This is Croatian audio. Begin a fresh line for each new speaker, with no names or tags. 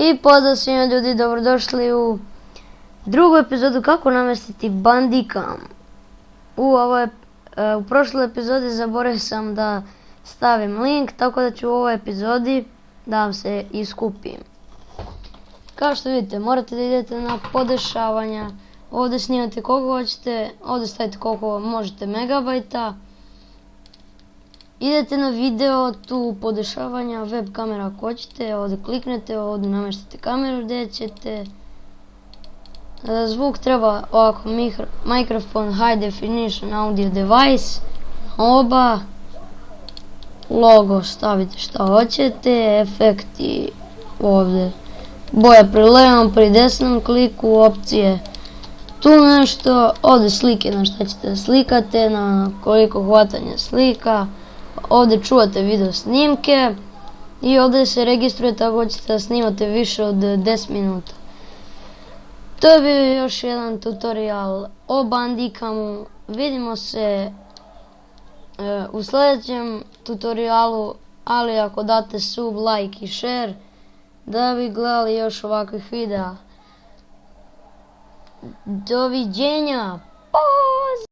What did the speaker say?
I pozdrav svima ljudi, dobrodošli u drugu epizodu kako namestiti Bandicam. U prošloj epizodi zaboravio sam da stavim link, tako da ću u ovoj epizodi da vam se iskupim. Kao što vidite, morate da idete na podešavanja, ovdje snimate koliko hoćete, ovdje stavite koliko možete megabajta. Idete na video, tu podešavanja, web kamera ako hoćete, ovdje kliknete, ovdje namještate kameru gdje ćete. Zvuk treba ovako, mikrofon, high definition audio device, oba, logo stavite šta hoćete, efekti ovdje, boja pri levom, pri desnom kliku, opcije, tu nešto, ovdje slike na šta ćete da slikate, na koliko hvatanja slika. Ovdje čuvate video snimke i ovdje se registrujete ako hoćete da snimate više od 10 minuta. To je bio još jedan tutorial o Bandicamu. Vidimo se u sljedećem tutorialu, ali ako date sub, like i share da bi gledali još ovakvih videa. Doviđenja!